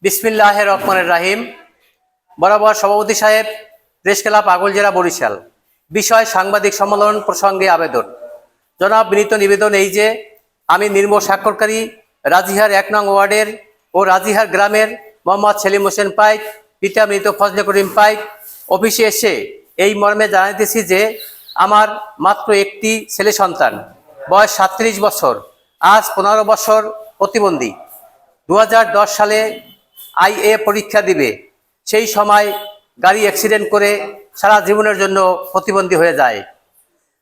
বিসমিল্লাহির রহমানির রহিম। বরাবর সভাপতি সাহেব, প্রেস ক্লাব আগলজেরা বরিশাল। বিষয় সাংবাদিক সম্মেলন প্রসঙ্গে আবেদন। জনাব, বিনীত নিবেদন এই যে আমি নির্মল স্বাক্ষরকারী রাজিহার ১ নং ওয়ার্ডের ও রাজিহার গ্রামের মোহাম্মদ সেলিম হোসেন পাইক, পিতা মৃত ফজলে করিম পাইক, অফিসে এসে এই মর্মে জানাইতেছি যে আমার মাত্র একটি ছেলে সন্তান, বয়স 37 বছর, আজ 15 বছর প্রতিবন্ধী। 2010 সালে আইএ পরীক্ষা দিবে, সেই সময় গাড়ি অ্যাক্সিডেন্ট করে সারা জীবনের জন্য প্রতিবন্ধী হয়ে যায়।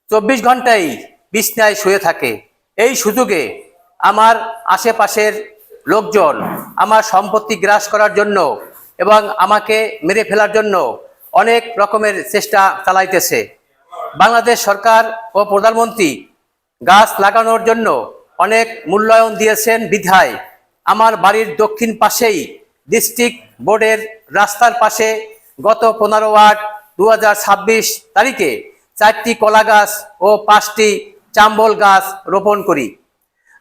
24 ঘন্টাই বিছনায় শুয়ে থাকে। এই সুযোগে আমার আশেপাশের লোকজন আমার সম্পত্তি গ্রাস করার জন্য এবং আমাকে মেরে ফেলার জন্য অনেক রকমের চেষ্টা চালাইতেছে। বাংলাদেশ সরকার ও প্রধানমন্ত্রী গাছ লাগানোর জন্য অনেক মূল্যায়ন দিয়েছেন বিধায় আমার বাড়ির দক্ষিণ পাশেই ডিস্ট্রিক্ট বোর্ডের রাস্তার পাশে গত 15 আট 2026 তারিখে 4টি কলা গাছ ও 5টি চাম্বল গাছ রোপণ করি।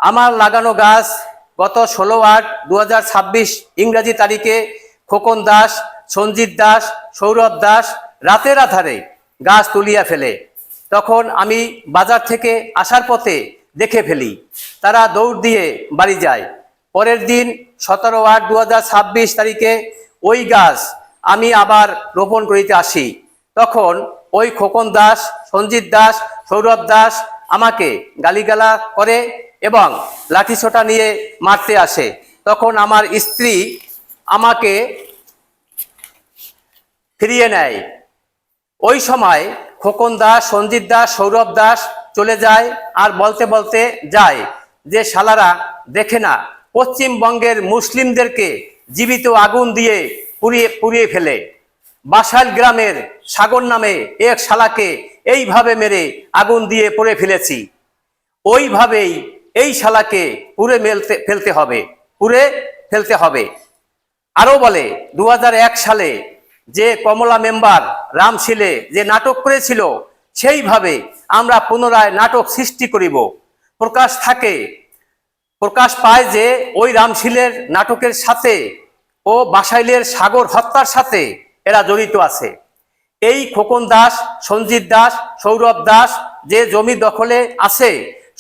আমার লাগানো গাছ গত 16 আট 2026 ইংরাজি তারিখে খোকন দাস, সঞ্জিত দাস, সৌরভ দাস রাতের আধারে গাছ তুলিয়া ফেলে। তখন আমি বাজার থেকে আসার পথে দেখে ফেলি, তারা দৌড় দিয়ে বাড়ি যায়। পরের দিন 17 আট 2026 তারিখে ওই গাছ আমি আবার রোপণ করিতে আসি। তখন ওই খোকন দাস, সঞ্জিত দাস, সৌরভ দাস আমাকে গালিগালা করে এবং লাঠিসোঁটা নিয়ে মারতে আসে। তখন আমার স্ত্রী আমাকে ফিরিয়ে নেয়। ওই সময় খোকন দাস, সঞ্জিত দাস, সৌরভ দাস চলে যায় আর বলতে বলতে যায় যে শালারা দেখে না, পশ্চিমবঙ্গের মুসলিমদেরকে জীবিত আগুন দিয়ে পুড়িয়ে ফেলে। বাসাইল গ্রামের সাগর নামে এক শালাকে এইভাবে মেরে আগুন দিয়ে পুড়ে ফেলেছি। ওইভাবেই এই শালাকে পুড়ে ফেলতে হবে। আরও বলে 2001 সালে যে কমলা মেম্বার রামশিলে যে নাটক করেছিল, সেইভাবে আমরা পুনরায় নাটক সৃষ্টি করিব। প্রকাশ পায় যে ওই রামশিলের নাটকের সাথে ও বাসাইলের সাগর হত্যার সাথে এরা জড়িত আছে। এই খোকন দাস, সঞ্জিত দাস, সৌরভ দাস যে জমি দখলে আছে,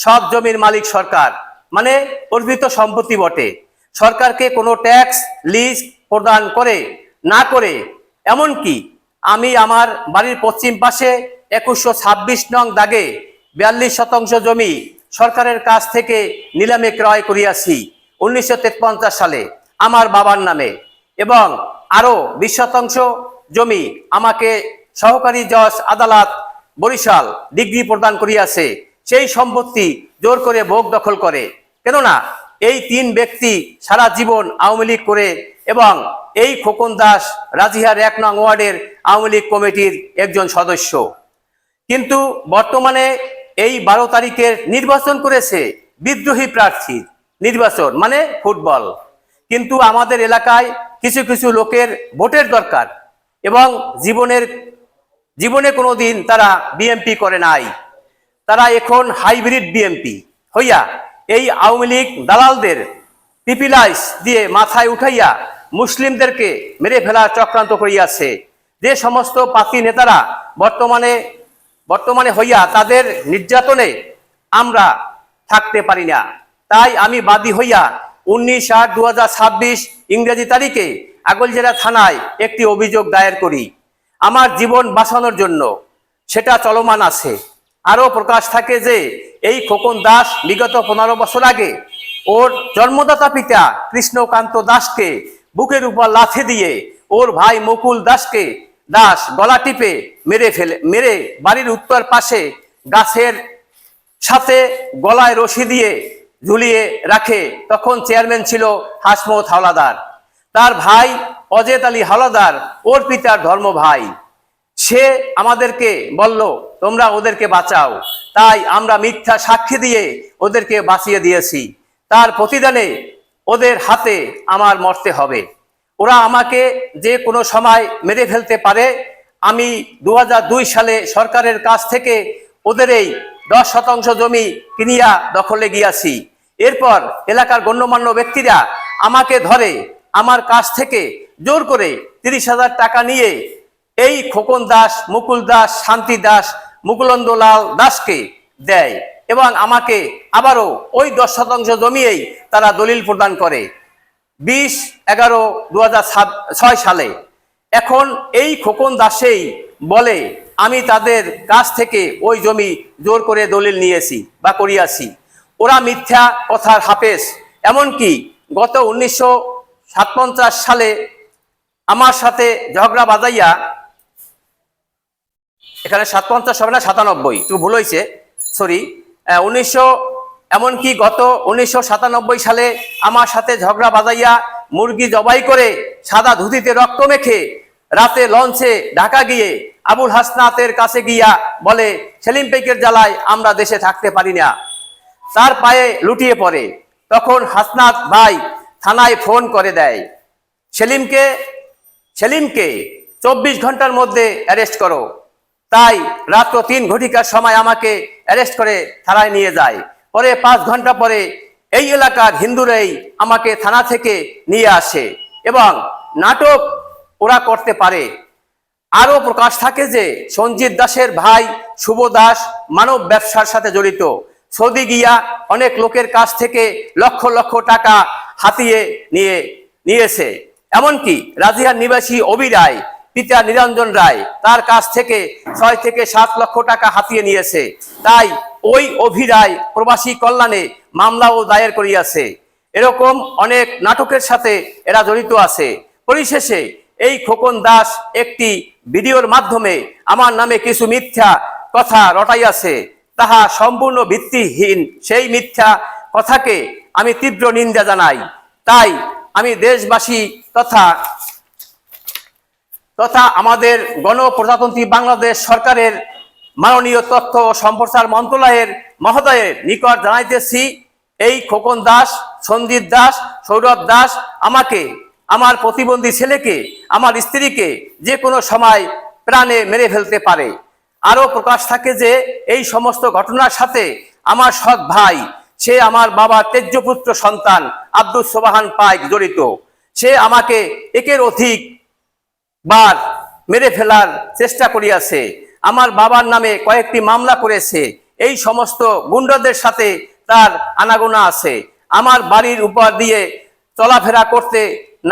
সব জমির মালিক সরকার, মানে অর্পিত সম্পত্তি বটে। সরকারকে কোনো ট্যাক্স লিজ প্রদান না করে এমনকি আমি আমার বাড়ির পশ্চিম পাশে 2126 নং দাগে 42 শতাংশ জমি সরকারের কাছ থেকে নিলামে ক্রয় করিয়াছি 1953 সালে আমার বাবার নামে, এবং আরও 20 শতাংশ জমি আমাকে সহকারী জজ আদালত বরিশাল ডিগ্রি প্রদান করিয়াছে। সেই সম্পত্তি জোর করে ভোগ দখল করে। কেননা এই 3 ব্যক্তি সারা জীবন আওয়ামী লীগ করে এবং এই খোকন দাস রাজিহার 1 নং ওয়ার্ডের আওয়ামী লীগ কমিটির একজন সদস্য। কিন্তু বর্তমানে এই 12 তারিখের নির্বাচন করেছে বিদ্রোহী প্রার্থীর নির্বাচন, মানে ফুটবল। কিন্তু আমাদের এলাকায় কিছু কিছু লোকের ভোটের দরকার এবং জীবনে কোনোদিন তারা বিএমপি করে নাই। তারা এখন হাইব্রিড বিএমপি হইয়া এই আওয়ামী লীগ দালালদের পিপিলাইস দিয়ে মাথায় উঠাইয়া মুসলিমদেরকে মেরে ফেলার চক্রান্ত করিয়াছে। যে সমস্ত পাতি নেতারা বর্তমানে হইয়া তাদের নির্যাতনে আমরা থাকতে পারি না, তাই আমি বাদী হইয়া 19 আট 2026 ইংরেজি তারিখে আগলজেরা থানায় একটি অভিযোগ দায়ের করি আমার জীবন বাঁচানোর জন্য। সেটা চলমান আছে। আরও প্রকাশ থাকে যে এই খোকন দাস বিগত 15 বছর আগে ওর জন্মদাতা পিতা কৃষ্ণকান্ত দাসকে বুকের উপর লাথি দিয়ে ওর ভাই মুকুল দাস গলা টিপে মেরে বাড়ির উত্তর পাশে গাছের সাথে গলায় রশি দিয়ে ঝুলিয়ে রাখে। তখন চেয়ারম্যান ছিল হাসমত হাওলাদার। তার ভাই অজেদ আলী হাওলাদার ওর পিতার ধর্ম ভাই। সে আমাদেরকে বলল তোমরা ওদেরকে বাঁচাও, তাই আমরা মিথ্যা সাক্ষী দিয়ে ওদেরকে বাঁচিয়ে দিয়েছি। তার প্রতিদানে ওদের হাতে আমার মরতে হবে। ওরা আমাকে যে কোনো সময় মেরে ফেলতে পারে। আমি 2002 সালে সরকারের কাছ থেকে ওদের এই 10 শতাংশ জমি কিনিয়া দখলে গিয়াছি। এরপর এলাকার গণ্যমান্য ব্যক্তিরা আমাকে ধরে আমার কাছ থেকে জোর করে 30,000 টাকা নিয়ে এই খোকন দাস, মুকুল দাস, শান্তি দাস, মুকুলন্দলাল দাসকে দেয় এবং আমাকে আবারও ওই 10% জমিয়েই তারা দলিল প্রদান করে 20/11/2006 সালে। এখন এই খোকন দাসেই বলে আমি তাদের কাছ থেকে ওই জমি জোর করে দলিল নিয়েছি বা করিয়াছি। ওরা মিথ্যা কথার হাফেজ। এমনকি গত 1957 সালে আমার সাথে ঝগড়া বাজাইয়া, এখানে 57 হবে না 97, একটু ভুল হয়েছে, সরি, 1900, এমনকি গত 1997 সালে আমার সাথে ঝগড়া বাজাইয়া মুরগি জবাই করে সাদা ধুতিতে রক্ত মেখে রাতে লঞ্চে ঢাকা গিয়ে আবুল হাসনাতের কাছে গিয়া বলে সেলিম পেকের জ্বালায় আমরা দেশে থাকতে পারি না। তার পায়ে লুটিয়ে পড়ে। তখন হাসনাত ভাই থানায় ফোন করে দেয়, সেলিমকে 24 ঘন্টার মধ্যে অ্যারেস্ট করো। তাই রাত্র 3 ঘটিকার সময় আমাকে অ্যারেস্ট করে থানায় নিয়ে যায়। পরে 5 ঘন্টা পরে এই এলাকার হিন্দুরাই আমাকে থানা থেকে নিয়ে আসে এবং নাটক ওরা করতে পারে। আরও প্রকাশ থাকে যে সঞ্জিত দাসের ভাই শুভ দাস মানব ব্যবসার সাথে জড়িত। সৌদি গিয়া অনেক লোকের কাছ থেকে লক্ষ লক্ষ টাকা হাতিয়ে নিয়েছে। এমনকি রাজিহার নিবাসী অবি রায়, পিতা নিরঞ্জন রায়, তার কাছ থেকে 6 থেকে 7 লক্ষ টাকা হাতিয়ে নিয়েছে। তাই ওই অভি রায় প্রবাসী কল্যাণে মামলাও দায়ের করিয়াছে। এরকম অনেক নাটকের সাথে এরা জড়িত আছে। পরিশেষে এই খোকন দাস একটি ভিডিওর মাধ্যমে আমার নামে কিছু মিথ্যা কথা রটাইয়াছে, তাহা সম্পূর্ণ ভিত্তিহীন। সেই মিথ্যা কথাকে আমি তীব্র নিন্দা জানাই। তাই আমি দেশবাসী তথা আমাদের গণপ্রজাতন্ত্রী বাংলাদেশ সরকারের মাননীয় তথ্য ও সম্প্রচার মন্ত্রণালয়ের মহোদয়ের নিকট জানাইতেছি, এই খোকন দাস, সঞ্জিত দাস, সৌরভ দাস আমাকে, আমার প্রতিবন্ধী ছেলেকে, আমার স্ত্রীকে যে কোনো সময় প্রাণে মেরে ফেলতে পারে। আরও প্রকাশ থাকে যে এই সমস্ত ঘটনার সাথে আমার সৎ ভাই, সে আমার বাবার তেজ্যপুত্র সন্তান আব্দুল সোবাহান পাইক জড়িত। সে আমাকে একের অধিক বার মেরে ফেলার চেষ্টা করিয়াছে। আমার বাবার নামে কয়েকটি মামলা করেছে। এই সমস্ত গুন্ডাদের সাথে তার আনাগোনা আছে। আমার বাড়ির উপর দিয়ে চলাফেরা করতে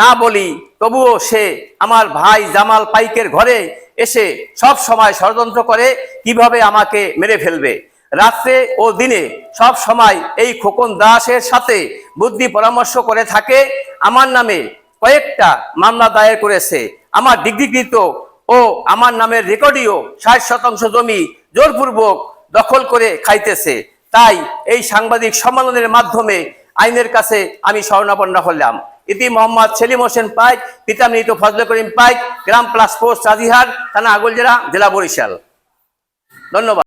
না বলি, তবুও সে আমার ভাই জামাল পাইকের ঘরে এসে সব সময় ষড়যন্ত্র করে কিভাবে আমাকে মেরে ফেলবে। রাত্রে ও দিনে সব সময় এই খোকন দাসের সাথে বুদ্ধি পরামর্শ করে থাকে। আমার নামে কয়েকটা মামলা দায়ের করেছে। আমার ডিগ্রিকৃত ও আমার নামের রেকর্ডিও 60% জমি জোরপূর্বক দখল করে খাইতেছে। তাই এই সাংবাদিক সম্মেলনের মাধ্যমে আইনের কাছে আমি শরণাপন্ন হলাম। ইতি মোহাম্মদ সেলিম হোসেন পাইক, পিতা মৃত ফজলে করিম পাইক, গ্রাম প্লাস পোস্ট রাজিহার, থানা আগলজেরা, জেলা বরিশাল। ধন্যবাদ।